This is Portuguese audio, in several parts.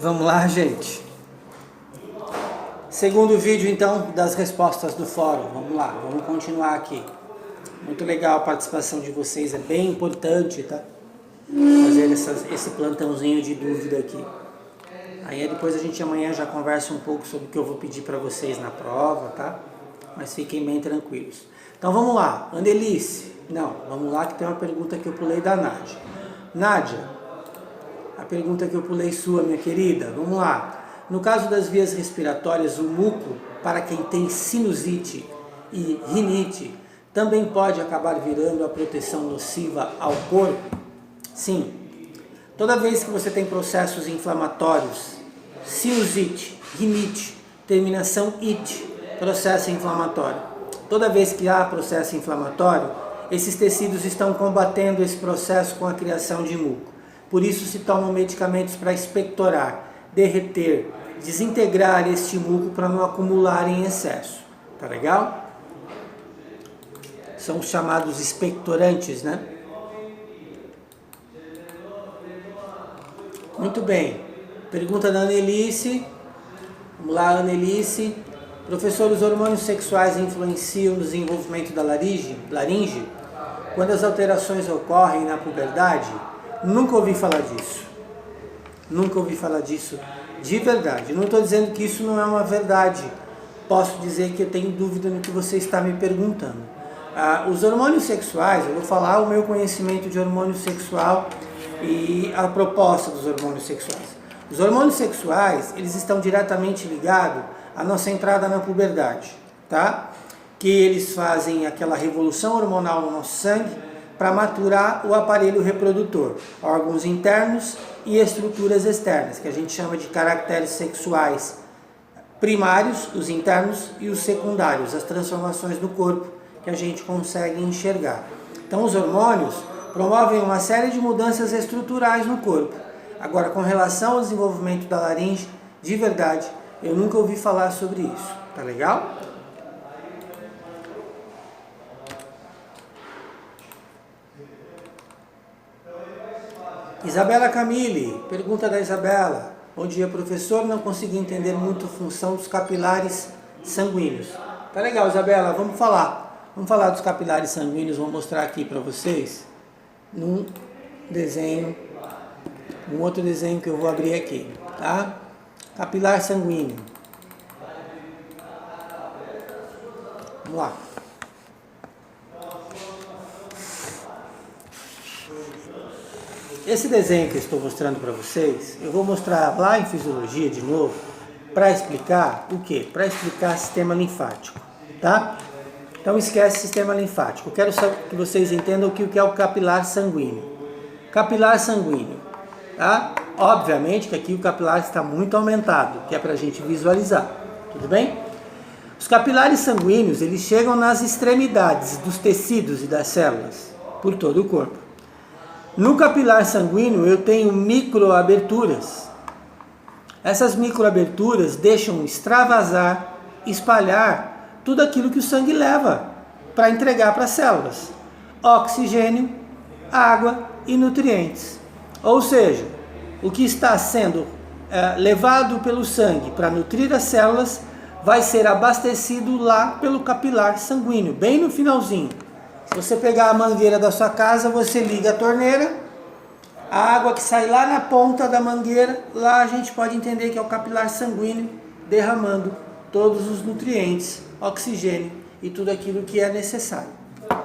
Vamos lá, gente. Segundo vídeo, então, das respostas do fórum. Vamos lá, vamos continuar aqui. Muito legal a participação de vocês, é bem importante, tá? Fazer esse plantãozinho de dúvida aqui. Aí depois a gente amanhã já conversa um pouco sobre o que eu vou pedir para vocês na prova, tá? Mas fiquem bem tranquilos. Então vamos lá, Anelice. Não, vamos lá que tem uma pergunta que eu pulei da Nádia. Nádia, a pergunta que eu pulei sua, minha querida, vamos lá. No caso das vias respiratórias, o muco, para quem tem sinusite e rinite, também pode acabar virando a proteção nociva ao corpo? Sim. Toda vez que você tem processos inflamatórios, sinusite, rinite, terminação ite, processo inflamatório. Toda vez que há processo inflamatório, esses tecidos estão combatendo esse processo com a criação de muco. Por isso se tomam medicamentos para expectorar, derreter, desintegrar este muco para não acumular em excesso. Tá legal? São os chamados expectorantes, né? Muito bem. Pergunta da Anelice. Vamos lá, Anelice. Professor, os hormônios sexuais influenciam no desenvolvimento da laringe? Quando as alterações ocorrem na puberdade? Nunca ouvi falar disso. Nunca ouvi falar disso de verdade. Não estou dizendo que isso não é uma verdade. Posso dizer que eu tenho dúvida no que você está me perguntando. Os hormônios sexuais, eu vou falar o meu conhecimento de hormônio sexual e a proposta dos hormônios sexuais. Os hormônios sexuais, eles estão diretamente ligados à nossa entrada na puberdade, tá? Que eles fazem aquela revolução hormonal no nosso sangue para maturar o aparelho reprodutor, órgãos internos e estruturas externas, que a gente chama de caracteres sexuais primários, os internos, e os secundários, as transformações do corpo que a gente consegue enxergar. Então os hormônios promovem uma série de mudanças estruturais no corpo. Agora, com relação ao desenvolvimento da laringe, de verdade, eu nunca ouvi falar sobre isso. Tá legal? Isabela Camille, pergunta da Isabela. Bom dia, professor, não consegui entender muito a função dos capilares sanguíneos. Tá legal, Isabela, vamos falar. Vamos falar dos capilares sanguíneos, vou mostrar aqui para vocês num desenho, um outro desenho que eu vou abrir aqui, tá? Capilar sanguíneo. Vamos lá. Esse desenho que eu estou mostrando para vocês, eu vou mostrar lá em fisiologia de novo, para explicar o quê? Para explicar sistema linfático, tá? Então esquece sistema linfático. Eu quero que vocês entendam o que é o capilar sanguíneo. Capilar sanguíneo, tá? Obviamente que aqui o capilar está muito aumentado, que é para a gente visualizar, tudo bem? Os capilares sanguíneos, eles chegam nas extremidades dos tecidos e das células, por todo o corpo. No capilar sanguíneo eu tenho microaberturas. Essas microaberturas deixam extravasar, espalhar tudo aquilo que o sangue leva para entregar para as células. Oxigênio, água e nutrientes. Ou seja, o que está sendo levado pelo sangue para nutrir as células vai ser abastecido lá pelo capilar sanguíneo, bem no finalzinho. Se você pegar a mangueira da sua casa, você liga a torneira, a água que sai lá na ponta da mangueira, lá a gente pode entender que é o capilar sanguíneo derramando todos os nutrientes, oxigênio e tudo aquilo que é necessário,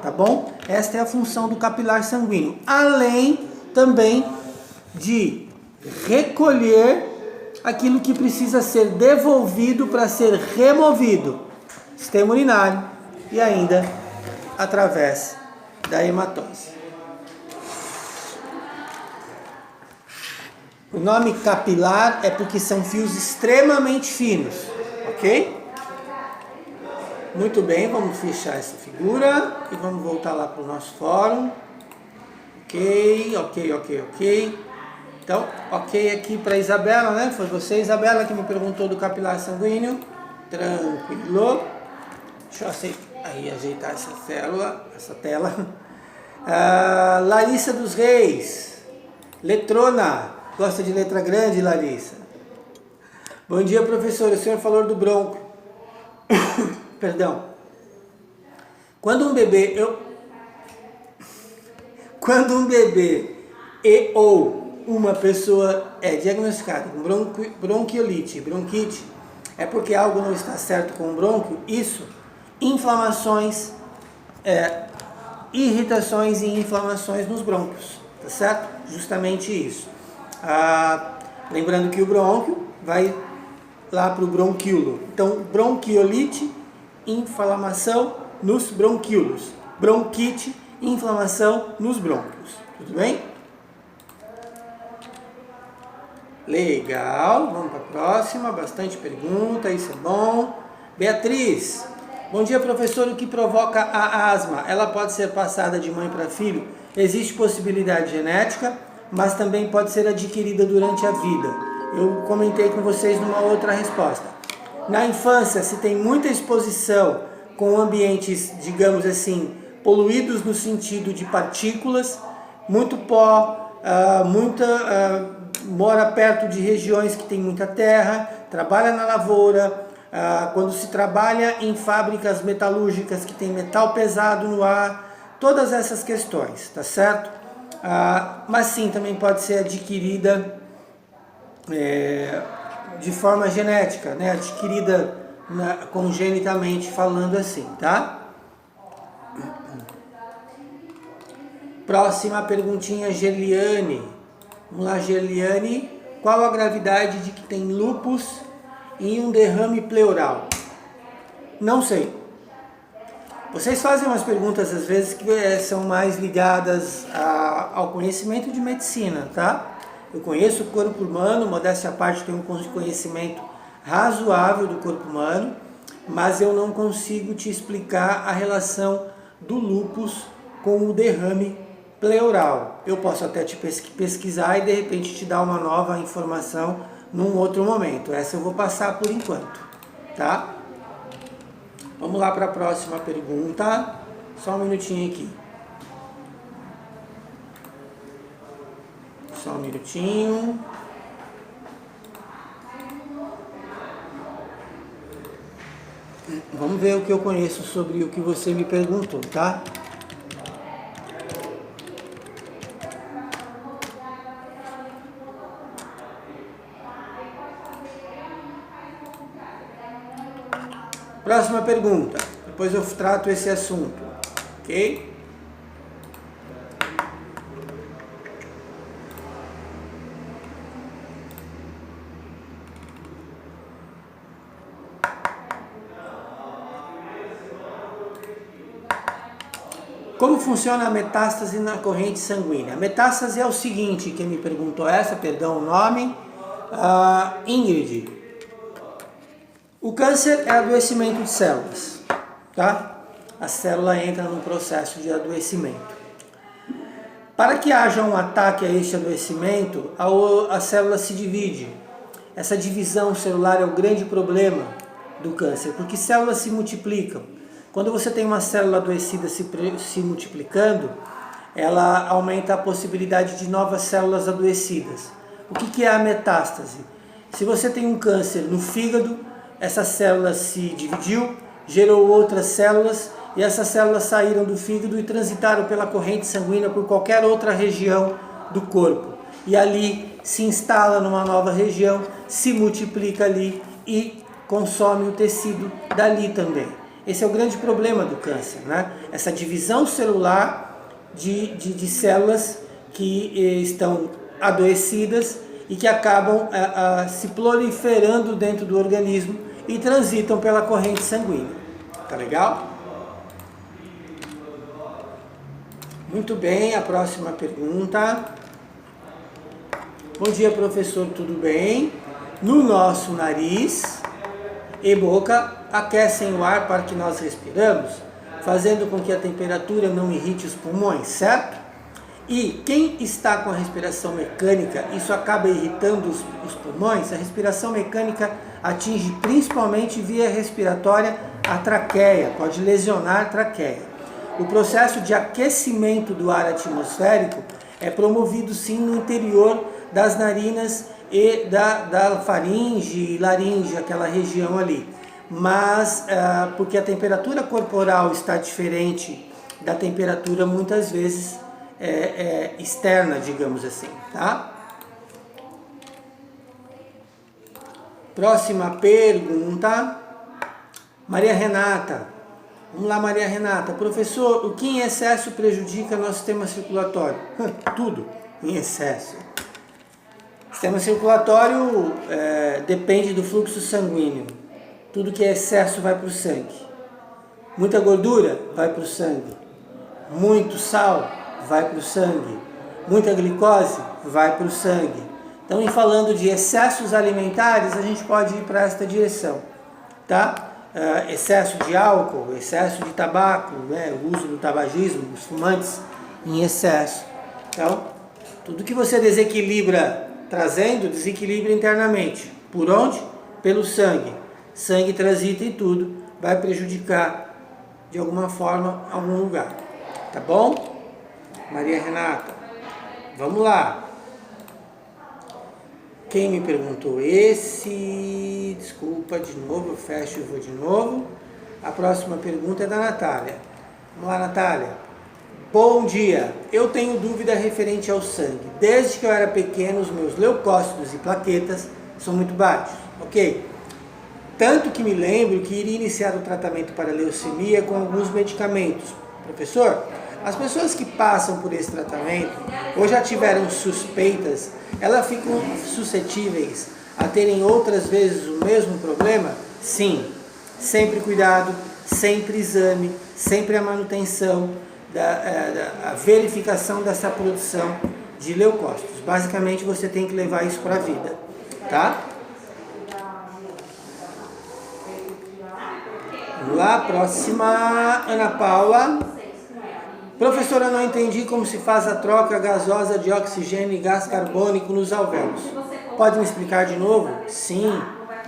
tá bom? Esta é a função do capilar sanguíneo, além também de recolher aquilo que precisa ser devolvido para ser removido, sistema urinário e ainda através da hematose. O nome capilar é porque são fios extremamente finos, ok? Muito bem, vamos fechar essa figura e vamos voltar lá para o nosso fórum. Ok. Então, ok aqui para Isabela, né? Foi você, Isabela, que me perguntou do capilar sanguíneo. Tranquilo. Deixa eu ajeitar essa tela. Larissa dos Reis. Letrona. Gosta de letra grande, Larissa? Bom dia, professor. O senhor falou do bronco. Perdão. Quando um bebê ou uma pessoa é diagnosticada com bronquite, é porque algo não está certo com o brônquio, isso, inflamações, irritações e inflamações nos brônquios, tá certo? Justamente isso. Lembrando que o brônquio vai lá para o bronquíolo. Então, bronquiolite, inflamação nos bronquíolos. Bronquite, inflamação nos brônquios. Tudo bem? Legal, vamos para a próxima. Bastante pergunta, isso é bom. Beatriz, bom dia, professor. O que provoca a asma? Ela pode ser passada de mãe para filho? Existe possibilidade genética, mas também pode ser adquirida durante a vida. Eu comentei com vocês numa outra resposta. Na infância, se tem muita exposição com ambientes, digamos assim, poluídos no sentido de partículas, muito pó, mora perto de regiões que tem muita terra, trabalha na lavoura, quando se trabalha em fábricas metalúrgicas que tem metal pesado no ar, todas essas questões, tá certo? Mas sim, também pode ser adquirida de forma genética, né? Adquirida congenitamente, falando assim, tá? Próxima perguntinha, Gerliane. Vamos lá, Gerliane. Qual a gravidade de que tem lúpus em um derrame pleural? Não sei. Vocês fazem umas perguntas às vezes que são mais ligadas ao conhecimento de medicina, tá? Eu conheço o corpo humano, modéstia à parte, tenho um conhecimento razoável do corpo humano, mas eu não consigo te explicar a relação do lúpus com o derrame pleural. Eu posso até te pesquisar e de repente te dar uma nova informação num outro momento. Essa eu vou passar por enquanto, tá? Vamos lá para a próxima pergunta. Só um minutinho aqui. Só um minutinho. Vamos ver o que eu conheço sobre o que você me perguntou, tá? Próxima pergunta. Depois eu trato esse assunto, ok? Como funciona a metástase na corrente sanguínea? A metástase é o seguinte, quem me perguntou o nome, Ingrid. O câncer é adoecimento de células, tá? A célula entra num processo de adoecimento. Para que haja um ataque a este adoecimento, a célula se divide. Essa divisão celular é o grande problema do câncer, porque células se multiplicam. Quando você tem uma célula adoecida se multiplicando, ela aumenta a possibilidade de novas células adoecidas. O que é a metástase? Se você tem um câncer no fígado, essa célula se dividiu, gerou outras células, e essas células saíram do fígado e transitaram pela corrente sanguínea por qualquer outra região do corpo. E ali se instala numa nova região, se multiplica ali e consome o tecido dali também. Esse é o grande problema do câncer, né? Essa divisão celular de células que estão adoecidas e que acabam se proliferando dentro do organismo e transitam pela corrente sanguínea. Tá legal? Muito bem, a próxima pergunta. Bom dia, professor, tudo bem? No nosso nariz e boca aquecem o ar para que nós respiramos, fazendo com que a temperatura não irrite os pulmões, certo? E quem está com a respiração mecânica, isso acaba irritando os pulmões. A respiração mecânica atinge principalmente via respiratória a traqueia, pode lesionar a traqueia. O processo de aquecimento do ar atmosférico é promovido sim no interior das narinas e da faringe e laringe, aquela região ali. Mas porque a temperatura corporal está diferente da temperatura muitas vezes externa, digamos assim, tá? Próxima pergunta, Maria Renata. Vamos lá, Maria Renata. Professor, o que em excesso prejudica nosso sistema circulatório? Tudo em excesso. O sistema circulatório depende do fluxo sanguíneo. Tudo que é excesso vai para o sangue. Muita gordura vai para o sangue. Muito sal vai para o sangue. Muita glicose vai para o sangue. Então, em falando de excessos alimentares, a gente pode ir para esta direção, tá? Excesso de álcool, excesso de tabaco, né? O uso do tabagismo, os fumantes em excesso. Então, tudo que você desequilibra trazendo, desequilibra internamente. Por onde? Pelo sangue. Sangue transita em tudo, vai prejudicar de alguma forma algum lugar. Tá bom? Maria Renata, vamos lá. Quem me perguntou esse? Desculpa, de novo, eu fecho e vou de novo. A próxima pergunta é da Natália. Vamos lá, Natália. Bom dia. Eu tenho dúvida referente ao sangue. Desde que eu era pequeno, os meus leucócitos e plaquetas são muito baixos. Ok? Tanto que me lembro que iria iniciar o tratamento para leucemia com alguns medicamentos. Professor, as pessoas que passam por esse tratamento ou já tiveram suspeitas, elas ficam suscetíveis a terem outras vezes o mesmo problema? Sim. Sempre cuidado, sempre exame, sempre a manutenção, a verificação dessa produção de leucócitos. Basicamente você tem que levar isso para a vida, tá? Vamos lá, próxima, Ana Paula. Professora, eu não entendi como se faz a troca gasosa de oxigênio e gás carbônico nos alvéolos. Pode me explicar de novo? Sim,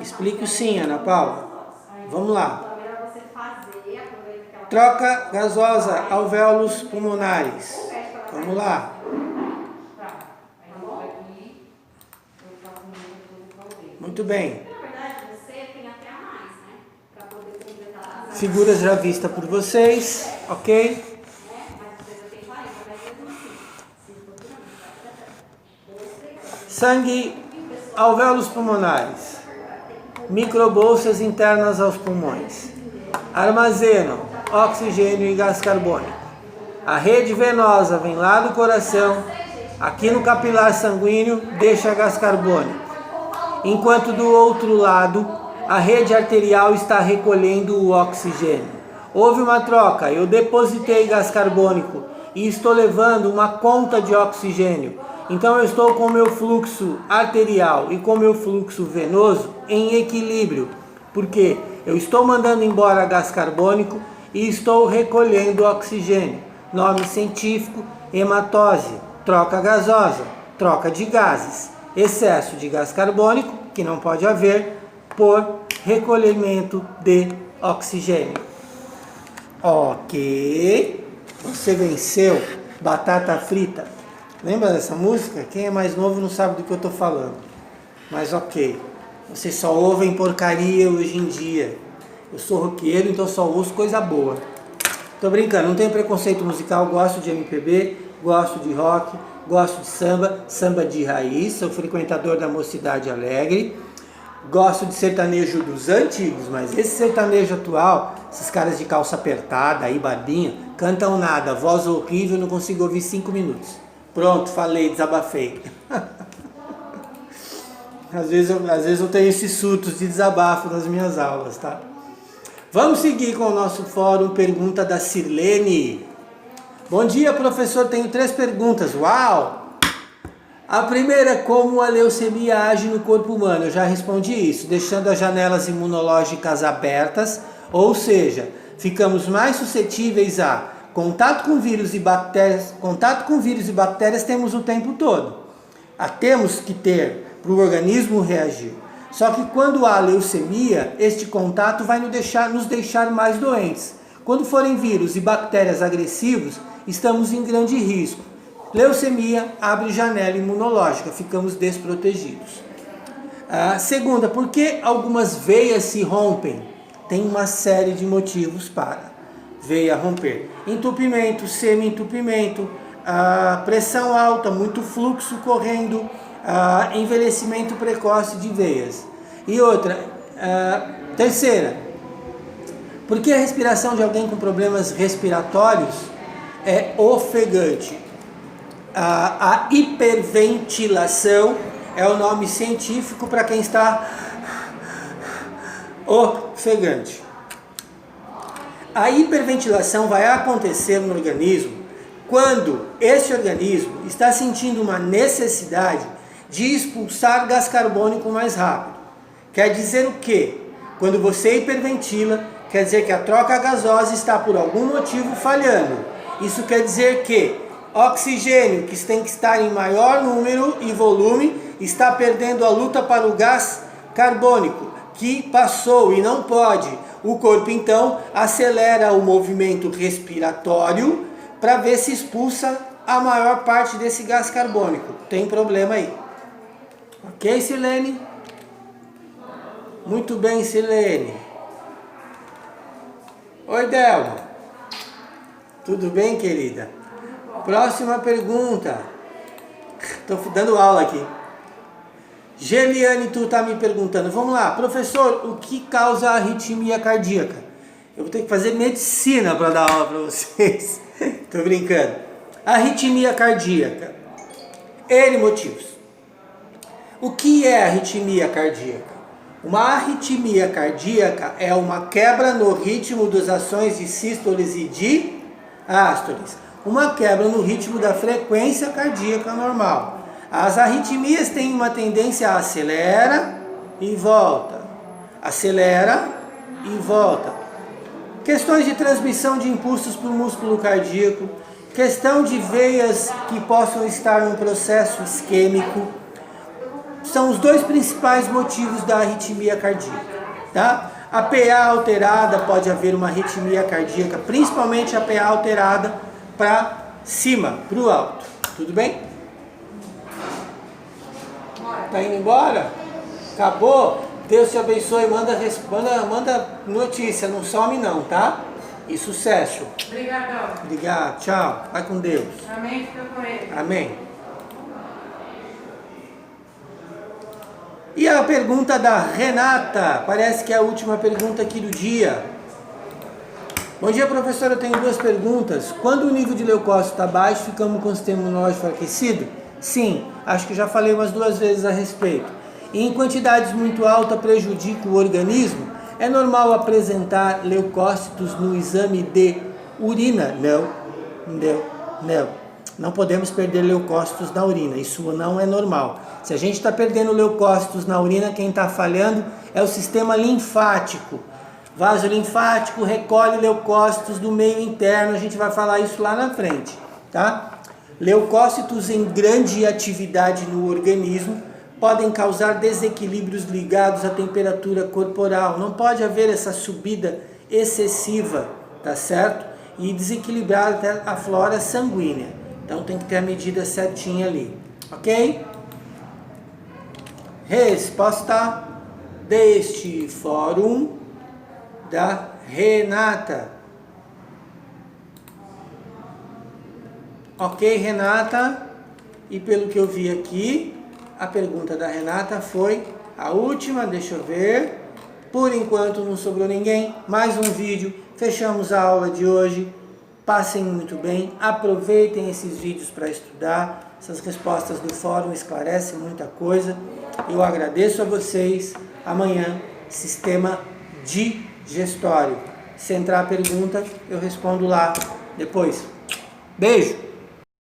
explico sim, Ana Paula. Vamos lá. Troca gasosa, alvéolos pulmonares. Vamos lá. Muito bem. Figuras já vistas por vocês, ok? Sangue, alvéolos pulmonares, microbolsas internas aos pulmões, armazenam oxigênio e gás carbônico. A rede venosa vem lá do coração, aqui no capilar sanguíneo deixa gás carbônico, enquanto do outro lado a rede arterial está recolhendo o oxigênio. Houve uma troca, eu depositei gás carbônico e estou levando uma conta de oxigênio. Então eu estou com o meu fluxo arterial e com o meu fluxo venoso em equilíbrio, porque eu estou mandando embora gás carbônico e estou recolhendo oxigênio. Nome científico, hematose, troca gasosa, troca de gases, excesso de gás carbônico, que não pode haver, por recolhimento de oxigênio. Ok, você venceu. Batata frita. Lembra dessa música? Quem é mais novo não sabe do que eu estou falando. Mas ok, vocês só ouvem porcaria hoje em dia. Eu sou roqueiro, então só ouço coisa boa. Tô brincando, não tenho preconceito musical, gosto de MPB, gosto de rock, gosto de samba, samba de raiz, sou frequentador da Mocidade Alegre. Gosto de sertanejo dos antigos, mas esse sertanejo atual, esses caras de calça apertada, aí barbinha, cantam nada, voz horrível, não consigo ouvir 5 minutos. Pronto, falei, desabafei. Às vezes eu tenho esses surtos de desabafo nas minhas aulas, tá? Vamos seguir com o nosso fórum Pergunta da Sirlene. Bom dia, professor, tenho 3 perguntas. Uau! A primeira é como a leucemia age no corpo humano. Eu já respondi isso, deixando as janelas imunológicas abertas, ou seja, ficamos mais suscetíveis a contato com vírus e bactérias. Contato com vírus e bactérias temos o tempo todo. Temos que ter para o organismo reagir. Só que quando há leucemia, este contato vai nos deixar mais doentes. Quando forem vírus e bactérias agressivos, estamos em grande risco. Leucemia abre janela imunológica, ficamos desprotegidos. Segunda, por que algumas veias se rompem? Tem uma série de motivos para veia romper. Entupimento, semi-entupimento, pressão alta, muito fluxo correndo, envelhecimento precoce de veias. E outra, terceira, por que a respiração de alguém com problemas respiratórios é ofegante? A hiperventilação é o nome científico para quem está ofegante. A hiperventilação vai acontecer no organismo quando esse organismo está sentindo uma necessidade de expulsar gás carbônico mais rápido. Quer dizer o quê? Quando você hiperventila, quer dizer que a troca gasosa está por algum motivo falhando. Isso quer dizer que oxigênio, que tem que estar em maior número e volume, está perdendo a luta para o gás carbônico, que passou e não pode. O corpo então acelera o movimento respiratório para ver se expulsa a maior parte desse gás carbônico. Tem problema aí. Ok, Silene? Muito bem, Silene. Oi, Delma. Tudo bem, querida? Próxima pergunta. Estou dando aula aqui. Geliane, tu tá me perguntando. Vamos lá, professor, o que causa arritmia cardíaca? Eu vou ter que fazer medicina para dar aula para vocês. Tô brincando. Arritmia cardíaca. N motivos. O que é arritmia cardíaca? Uma arritmia cardíaca é uma quebra no ritmo das ações de sístoles e diástoles. Uma quebra no ritmo da frequência cardíaca normal. As arritmias têm uma tendência a acelera e volta. Acelera e volta. Questões de transmissão de impulsos para o músculo cardíaco. Questão de veias que possam estar em um processo isquêmico. São os dois principais motivos da arritmia cardíaca. Tá? A PA alterada, pode haver uma arritmia cardíaca, principalmente a PA alterada para cima, para o alto. Tudo bem? Tá indo embora? Acabou? Deus te abençoe, manda notícia, não some não, tá? E sucesso. Obrigadão. Obrigado, tchau. Vai com Deus. Amém, fica com ele. Amém. E a pergunta da Renata, parece que é a última pergunta aqui do dia. Bom dia, professor, eu tenho duas perguntas. Quando o nível de leucócito está baixo, ficamos com o sistema imunológico enfraquecido? Sim, acho que já falei umas 2 vezes a respeito. E em quantidades muito altas prejudica o organismo? É normal apresentar leucócitos no exame de urina? Não. Não podemos perder leucócitos na urina, isso não é normal. Se a gente está perdendo leucócitos na urina, quem está falhando é o sistema linfático. Vaso linfático recolhe leucócitos do meio interno, a gente vai falar isso lá na frente, tá? Leucócitos em grande atividade no organismo podem causar desequilíbrios ligados à temperatura corporal. Não pode haver essa subida excessiva, tá certo? E desequilibrar até a flora sanguínea. Então tem que ter a medida certinha ali, ok? Resposta deste fórum da Renata. Ok, Renata? E pelo que eu vi aqui, a pergunta da Renata foi a última, deixa eu ver. Por enquanto não sobrou ninguém. Mais um vídeo, fechamos a aula de hoje. Passem muito bem, aproveitem esses vídeos para estudar. Essas respostas do fórum esclarecem muita coisa. Eu agradeço a vocês. Amanhã, sistema digestório. Se entrar a pergunta, eu respondo lá depois. Beijo!